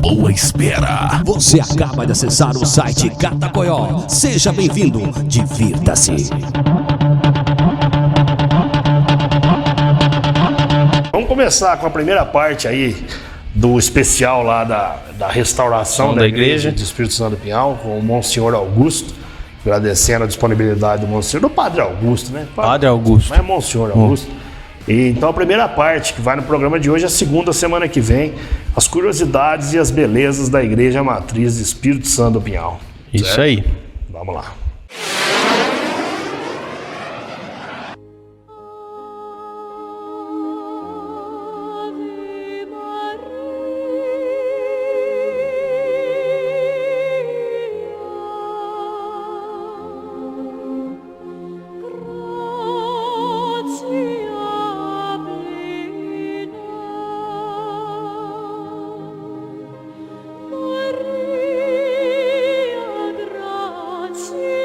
Boa Espera. Você acaba de acessar o site Catacoió. Seja bem-vindo, divirta-se. Vamos começar com a primeira parte aí do especial lá da restauração da igreja de Espírito Santo do Pinhal, com o Monsenhor Augusto, agradecendo a disponibilidade do Monsenhor, do Padre Augusto, né? Padre Augusto. Mas é Monsenhor Augusto. E, então a primeira parte que vai no programa de hoje, a segunda semana que vem, as curiosidades e as belezas da Igreja Matriz de Espírito Santo do Pinhal. Isso certo? aí. Vamos lá. Maria, grazie.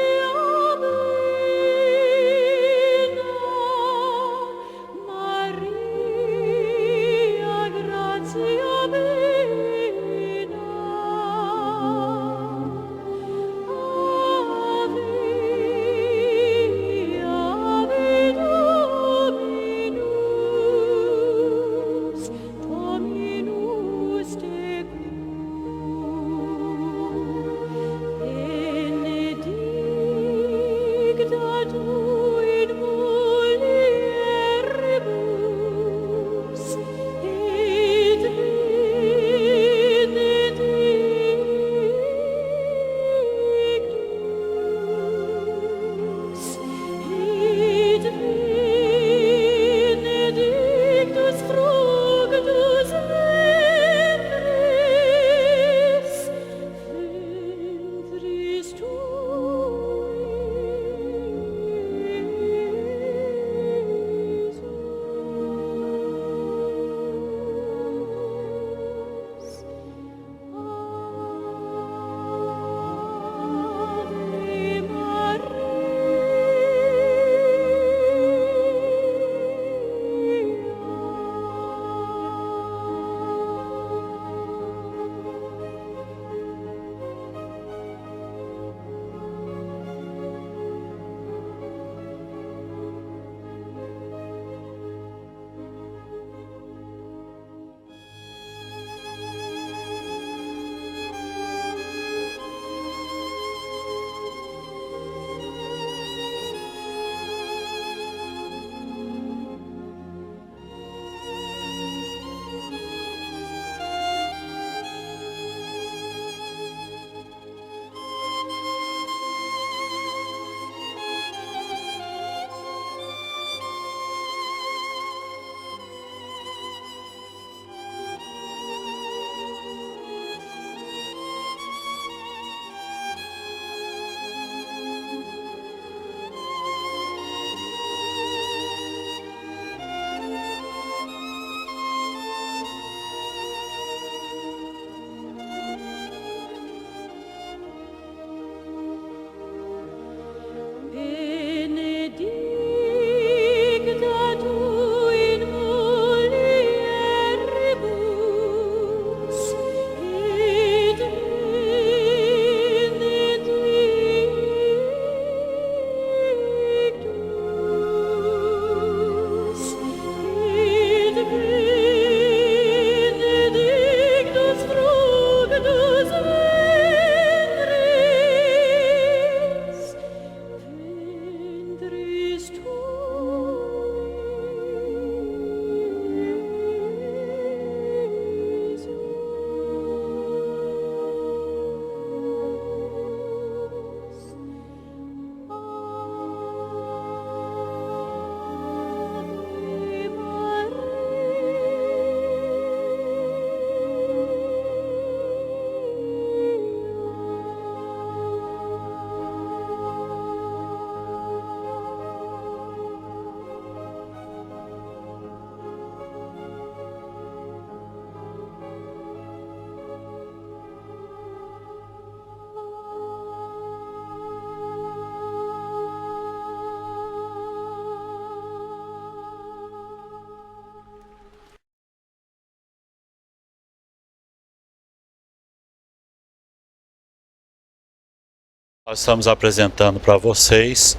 Nós estamos apresentando para vocês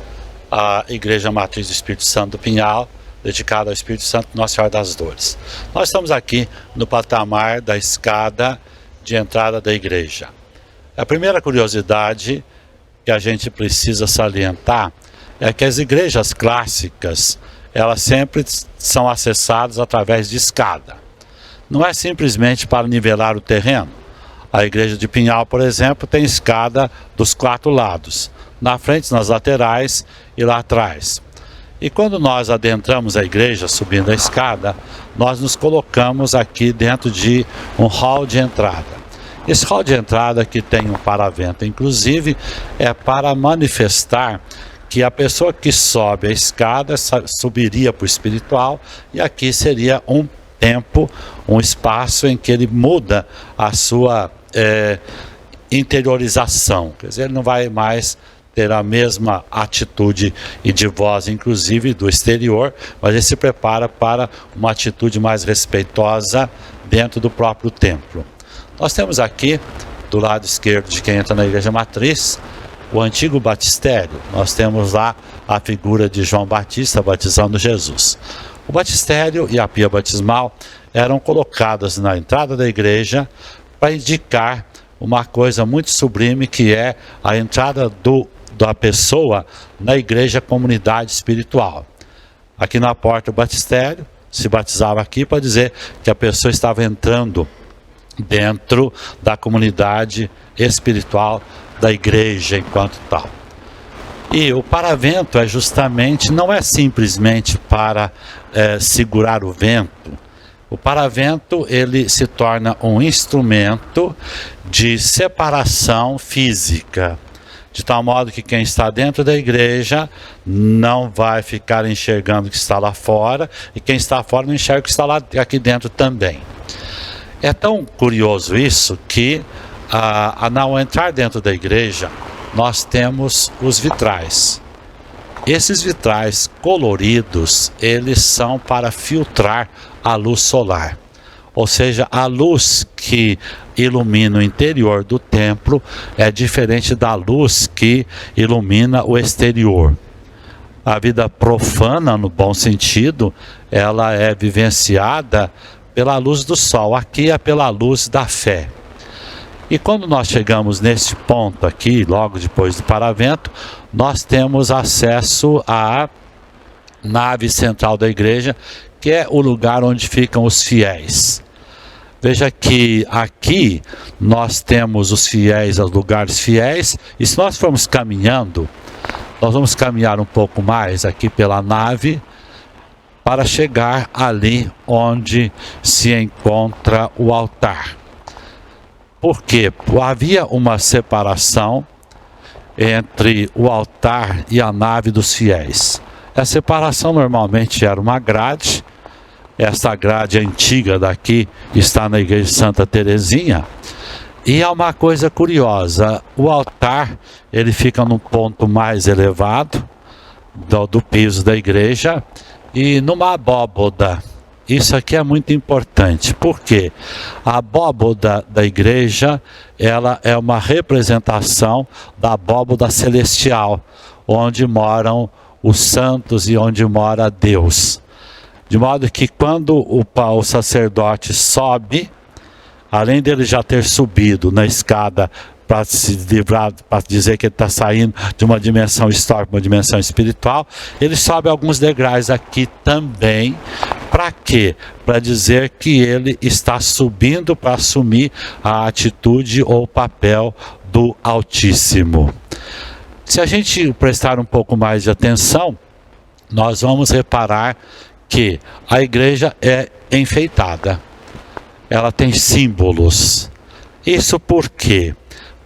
a Igreja Matriz do Espírito Santo do Pinhal, dedicada ao Espírito Santo Nossa Senhora das Dores. Nós estamos aqui no patamar da escada de entrada da igreja. A primeira curiosidade que a gente precisa salientar é que as igrejas clássicas, elas sempre são acessadas através de escada. Não é simplesmente para nivelar o terreno. A igreja de Pinhal, por exemplo, tem escada dos 4 lados, na frente, nas laterais e lá atrás. E quando nós adentramos a igreja, subindo a escada, nós nos colocamos aqui dentro de um hall de entrada. Esse hall de entrada que tem um paravento, inclusive, é para manifestar que a pessoa que sobe a escada subiria para o espiritual, e aqui seria um tempo, um espaço em que ele muda a sua interiorização. Quer dizer, ele não vai mais ter a mesma atitude e de voz, inclusive, do exterior, mas ele se prepara para uma atitude mais respeitosa dentro do próprio templo. Nós temos aqui, do lado esquerdo de quem entra na igreja matriz, o antigo batistério. Nós temos lá a figura de João Batista batizando Jesus. O batistério e a pia batismal eram colocadas na entrada da igreja para indicar uma coisa muito sublime, que é a entrada da pessoa na igreja comunidade espiritual. Aqui na porta do batistério, se batizava aqui para dizer que a pessoa estava entrando dentro da comunidade espiritual da igreja enquanto tal. E o paravento não é simplesmente para segurar o vento. O paravento, ele se torna um instrumento de separação física, de tal modo que quem está dentro da igreja não vai ficar enxergando o que está lá fora, e quem está fora não enxerga o que está aqui dentro também. É tão curioso isso que, ao entrar dentro da igreja, nós temos os vitrais. Esses vitrais coloridos, eles são para filtrar a luz solar. Ou seja, a luz que ilumina o interior do templo é diferente da luz que ilumina o exterior. A vida profana, no bom sentido, ela é vivenciada pela luz do sol. Aqui é pela luz da fé. E quando nós chegamos nesse ponto aqui, logo depois do paravento, nós temos acesso à nave central da igreja, que é o lugar onde ficam os fiéis. Veja que aqui nós temos os fiéis, os lugares fiéis, e se nós formos caminhando, nós vamos caminhar um pouco mais aqui pela nave, para chegar ali onde se encontra o altar. Por quê? Havia uma separação entre o altar e a nave dos fiéis. A separação normalmente era uma grade. Essa grade antiga daqui está na igreja de Santa Terezinha. E há uma coisa curiosa: o altar, ele fica num ponto mais elevado do piso da igreja, e numa abóboda. Isso aqui é muito importante, porque a abóboda da igreja, ela é uma representação da abóboda celestial, onde moram os santos e onde mora Deus. De modo que quando o sacerdote sobe, além dele já ter subido na escada para se livrar, para dizer que ele está saindo de uma dimensão histórica para uma dimensão espiritual, ele sobe alguns degraus aqui também. Para quê? Para dizer que ele está subindo para assumir a atitude ou o papel do Altíssimo. Se a gente prestar um pouco mais de atenção, nós vamos reparar que a igreja é enfeitada. Ela tem símbolos. Isso por quê?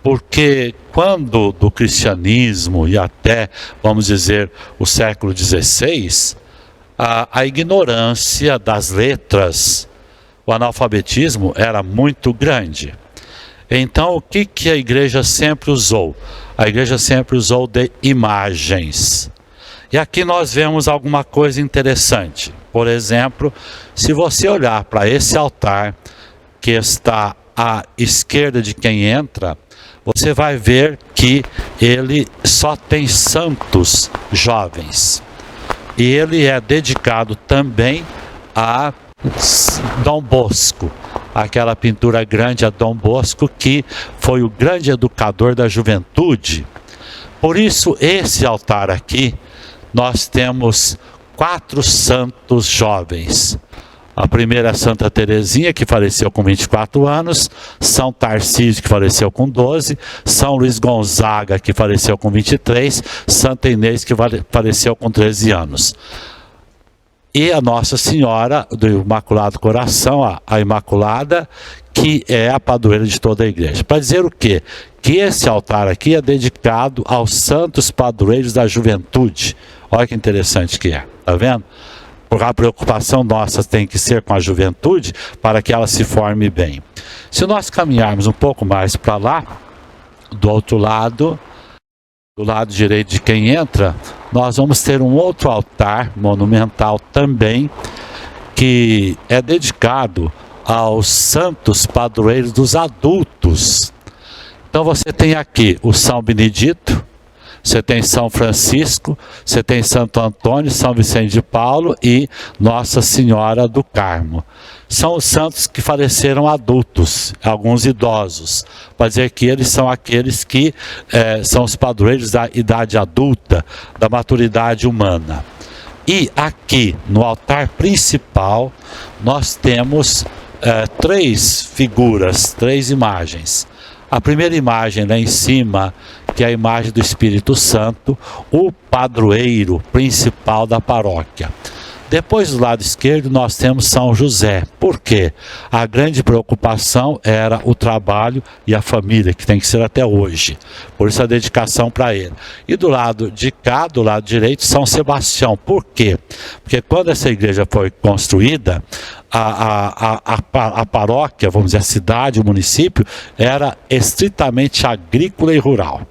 Porque quando do cristianismo e até, vamos dizer, o século XVI, a ignorância das letras, o analfabetismo era muito grande. Então, o que a igreja sempre usou? A igreja sempre usou de imagens. E aqui nós vemos alguma coisa interessante. Por exemplo, se você olhar para esse altar que está à esquerda de quem entra, você vai ver que ele só tem santos jovens. E ele é dedicado também a Dom Bosco, aquela pintura grande a Dom Bosco, que foi o grande educador da juventude. Por isso, esse altar aqui, nós temos 4 santos jovens. A primeira é Santa Teresinha, que faleceu com 24 anos, São Tarcísio, que faleceu com 12, São Luís Gonzaga, que faleceu com 23, Santa Inês, que faleceu com 13 anos. E a Nossa Senhora do Imaculado Coração, a Imaculada, que é a padroeira de toda a igreja. Para dizer o quê? Que esse altar aqui é dedicado aos santos padroeiros da juventude. Olha que interessante que é, tá vendo? Porque a preocupação nossa tem que ser com a juventude para que ela se forme bem. Se nós caminharmos um pouco mais para lá, do outro lado, do lado direito de quem entra, nós vamos ter um outro altar monumental também, que é dedicado aos santos padroeiros dos adultos. Então você tem aqui o São Benedito, você tem São Francisco, você tem Santo Antônio, São Vicente de Paulo e Nossa Senhora do Carmo. São os santos que faleceram adultos, alguns idosos, para dizer que eles são aqueles que são os padroeiros da idade adulta, da maturidade humana. E aqui, no altar principal, nós temos 3 figuras, 3 imagens. A primeira imagem lá em cima, que é a imagem do Espírito Santo, o padroeiro principal da paróquia. Depois do lado esquerdo nós temos São José. Por quê? A grande preocupação era o trabalho e a família, que tem que ser até hoje. Por isso a dedicação para ele. E do lado de cá, do lado direito, São Sebastião. Por quê? Porque quando essa igreja foi construída, a paróquia, vamos dizer, a cidade, o município, era estritamente agrícola e rural.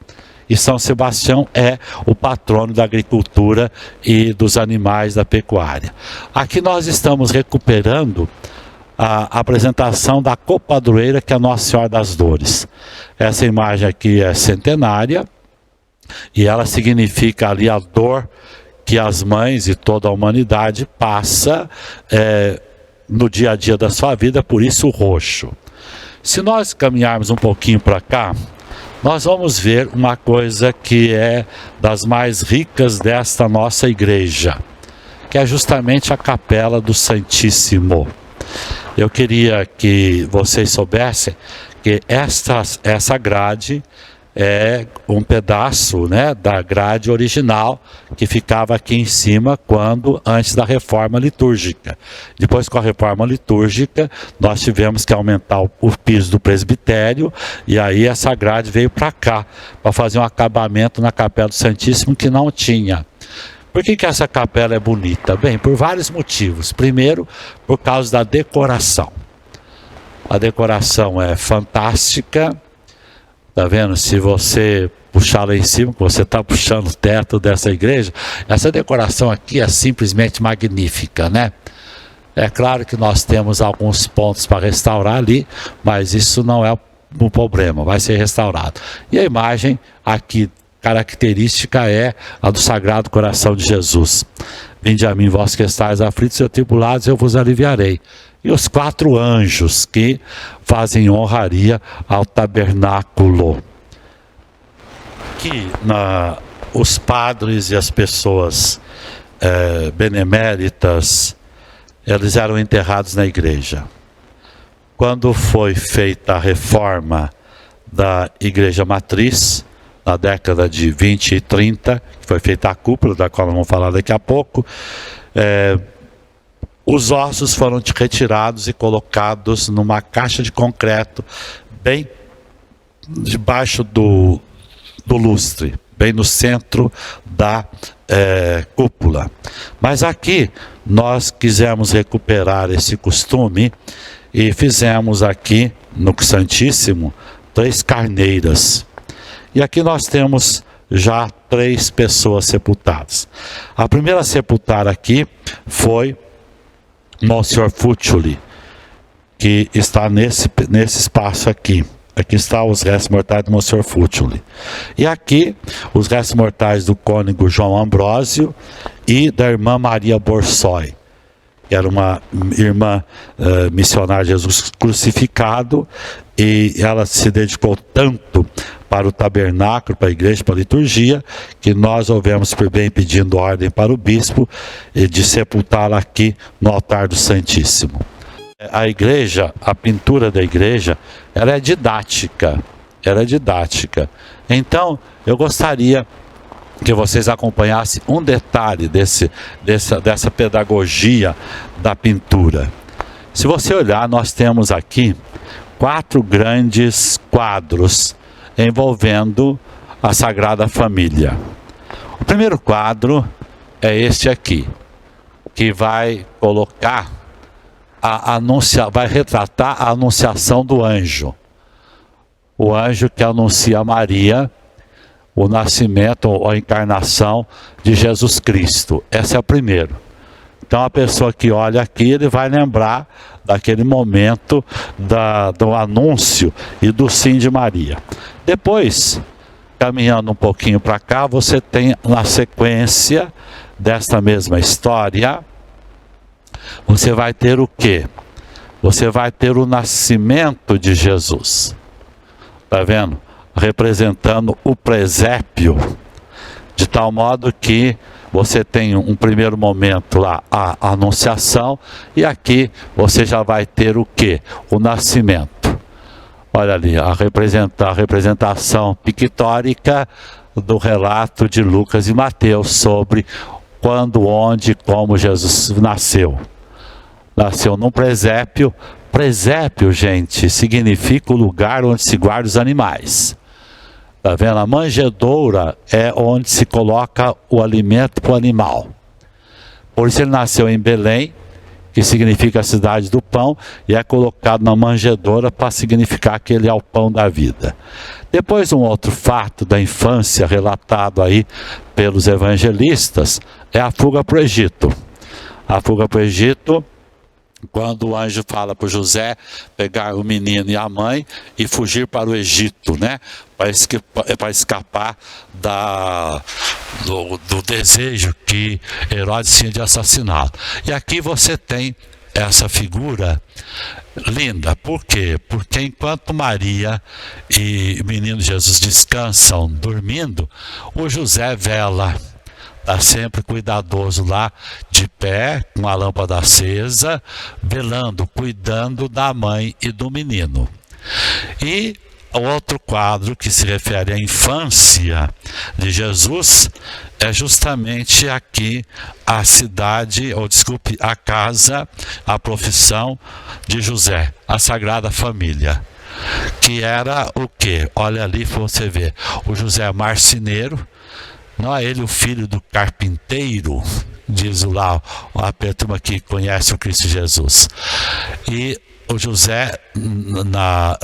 E São Sebastião é o patrono da agricultura e dos animais da pecuária. Aqui nós estamos recuperando a apresentação da copadroeira, que é a Nossa Senhora das Dores. Essa imagem aqui é centenária e ela significa ali a dor que as mães e toda a humanidade passa no dia a dia da sua vida, por isso o roxo. Se nós caminharmos um pouquinho para cá, nós vamos ver uma coisa que é das mais ricas desta nossa igreja, que é justamente a Capela do Santíssimo. Eu queria que vocês soubessem que essa grade é um pedaço, né, da grade original que ficava aqui em cima antes da reforma litúrgica. Depois, com a reforma litúrgica, nós tivemos que aumentar o piso do presbitério e aí essa grade veio para cá para fazer um acabamento na Capela do Santíssimo que não tinha. Por que essa capela é bonita? Bem, por vários motivos. Primeiro, por causa da decoração. A decoração é fantástica. Tá vendo? Se você puxar lá em cima, que você está puxando o teto dessa igreja, essa decoração aqui é simplesmente magnífica, né? É claro que nós temos alguns pontos para restaurar ali, mas isso não é um problema, vai ser restaurado. E a imagem aqui característica é a do Sagrado Coração de Jesus. Vinde a mim, vós que estáis aflitos e atribulados, eu vos aliviarei. E os 4 anjos que fazem honraria ao tabernáculo. Que os padres e as pessoas beneméritas, eles eram enterrados na igreja. Quando foi feita a reforma da igreja matriz, na década de 20 e 30, que foi feita a cúpula, da qual vamos falar daqui a pouco, os ossos foram retirados e colocados numa caixa de concreto bem debaixo do lustre, bem no centro da cúpula. Mas aqui nós quisemos recuperar esse costume e fizemos aqui no Santíssimo 3 carneiras. E aqui nós temos já 3 pessoas sepultadas. A primeira a sepultar aqui foi Monsenhor Fuccioli, que está nesse espaço aqui. Aqui estão os restos mortais do Monsenhor Futuli. E aqui, os restos mortais do cônego João Ambrósio e da irmã Maria Borsoi, que era uma irmã missionária de Jesus crucificado, e ela se dedicou tanto para o tabernáculo, para a igreja, para a liturgia, que nós houvemos por bem pedindo ordem para o bispo de sepultá-la aqui no altar do Santíssimo. A igreja, a pintura da igreja, ela é didática, Então, eu gostaria que vocês acompanhassem um detalhe dessa pedagogia da pintura. Se você olhar, nós temos aqui 4 grandes quadros envolvendo a Sagrada Família. O primeiro quadro é este aqui, que vai colocar vai retratar a anunciação do anjo. O anjo que anuncia a Maria o nascimento ou a encarnação de Jesus Cristo. Esse é o primeiro. Então a pessoa que olha aqui, ele vai lembrar daquele momento do anúncio e do sim de Maria. Depois, caminhando um pouquinho para cá, você tem na sequência desta mesma história, você vai ter o quê? Você vai ter o nascimento de Jesus. Está vendo? Representando o presépio, de tal modo que você tem um primeiro momento lá, a anunciação, e aqui você já vai ter o quê? O nascimento. Olha ali, a representação pictórica do relato de Lucas e Mateus sobre quando, onde e como Jesus nasceu. Nasceu num presépio. Presépio, gente, significa o lugar onde se guarda os animais. Tá vendo? A manjedoura é onde se coloca o alimento para o animal. Por isso ele nasceu em Belém, que significa a cidade do pão, e é colocado na manjedoura para significar que ele é o pão da vida. Depois, um outro fato da infância relatado aí pelos evangelistas é a fuga para o Egito. A fuga para o Egito, quando o anjo fala para José pegar o menino e a mãe e fugir para o Egito, né? Para escapar do desejo que Herodes tinha de assassiná-lo. E aqui você tem essa figura linda. Por quê? Porque enquanto Maria e o menino Jesus descansam dormindo, o José vela. Está sempre cuidadoso lá, de pé, com a lâmpada acesa, velando, cuidando da mãe e do menino. E o outro quadro que se refere à infância de Jesus é justamente aqui a cidade, ou desculpe, a casa, a profissão de José, a Sagrada Família. Que era o quê? Olha ali, você vê, o José marceneiro. Não é ele o filho do carpinteiro, diz lá a turma que conhece o Cristo Jesus. E o José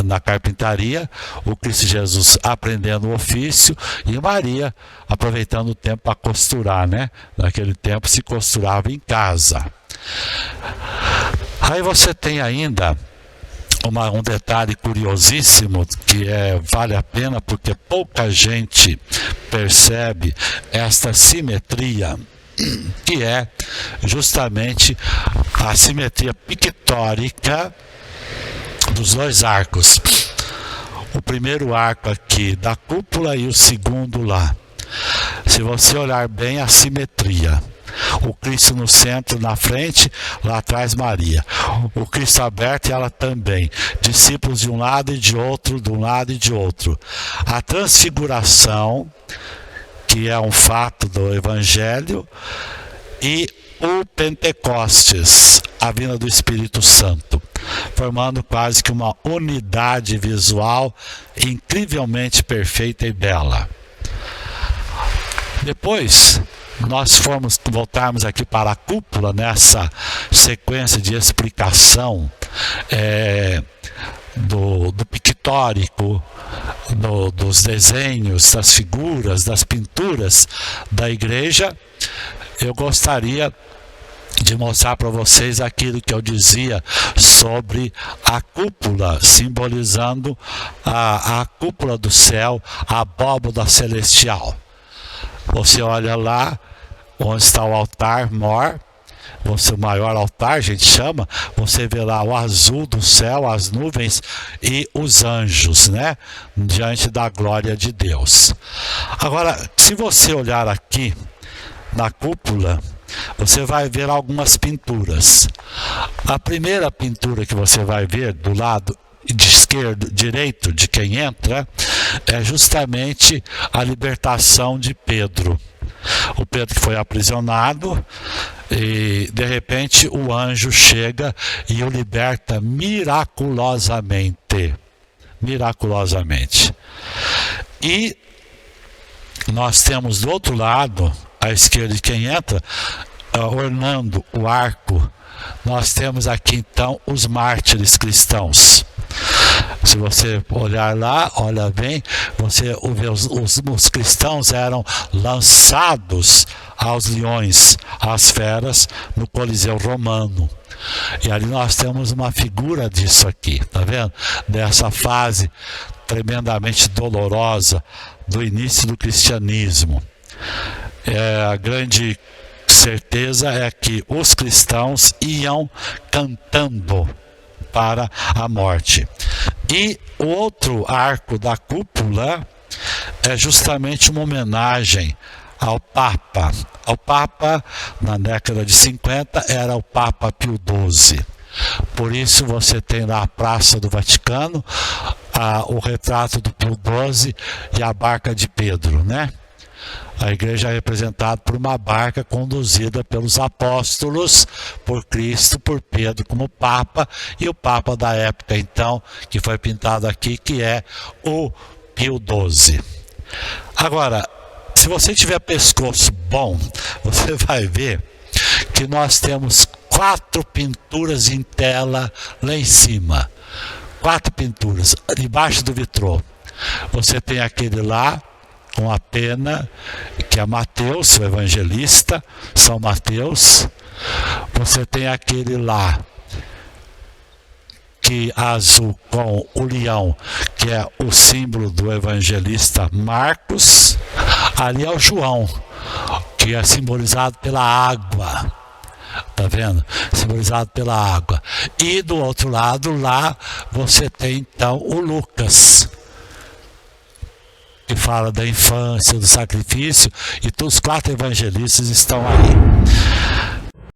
na carpintaria, o Cristo Jesus aprendendo o ofício, e Maria aproveitando o tempo para costurar, né? Naquele tempo se costurava em casa. Aí você tem ainda um detalhe curiosíssimo que vale a pena, porque pouca gente percebe esta simetria, que é justamente a simetria pictórica dos 2 arcos. O primeiro arco aqui da cúpula e o segundo lá. Se você olhar bem a simetria, o Cristo no centro, na frente, lá atrás Maria. O Cristo aberto e ela também. Discípulos de um lado e de outro, de um lado e de outro. A transfiguração, que é um fato do Evangelho, e o Pentecostes, a vinda do Espírito Santo, formando quase que uma unidade visual incrivelmente perfeita e bela. Depois, nós voltarmos aqui para a cúpula, nessa sequência de explicação do pictórico, dos desenhos, das figuras, das pinturas da igreja. Eu gostaria de mostrar para vocês aquilo que eu dizia sobre a cúpula, simbolizando a cúpula do céu, a abóbada celestial. Você olha lá onde está o altar mor, o maior altar, a gente chama, você vê lá o azul do céu, as nuvens e os anjos, né? Diante da glória de Deus. Agora, se você olhar aqui na cúpula, você vai ver algumas pinturas. A primeira pintura que você vai ver do lado de esquerdo, direito de quem entra, é justamente a libertação de Pedro. O Pedro que foi aprisionado e de repente o anjo chega e o liberta miraculosamente. Miraculosamente. E nós temos do outro lado, à esquerda de quem entra, ornando o arco, nós temos aqui então os mártires cristãos. Se você olhar lá, olha bem, você vê os cristãos eram lançados aos leões, às feras, no Coliseu Romano. E ali nós temos uma figura disso aqui, tá vendo? Dessa fase tremendamente dolorosa do início do cristianismo. A grande certeza é que os cristãos iam cantando para a morte. E o outro arco da cúpula é justamente uma homenagem ao Papa. O Papa, na década de 50, era o Papa Pio XII. Por isso você tem lá a Praça do Vaticano, o retrato do Pio XII e a barca de Pedro, né? A igreja é representada por uma barca conduzida pelos apóstolos, por Cristo, por Pedro como Papa, e o Papa da época, então, que foi pintado aqui, que é o Pio XII. Agora, se você tiver pescoço bom, você vai ver que nós temos 4 pinturas em tela lá em cima. 4 pinturas, debaixo do vitrô. Você tem aquele lá, com a pena, que é Mateus, o evangelista, São Mateus. Você tem aquele lá, que azul, com o leão, que é o símbolo do evangelista Marcos. Ali é o João, que é simbolizado pela água. Tá vendo? Simbolizado pela água. E do outro lado, lá, você tem então o Lucas, que fala da infância, do sacrifício, e todos os 4 evangelistas estão aí.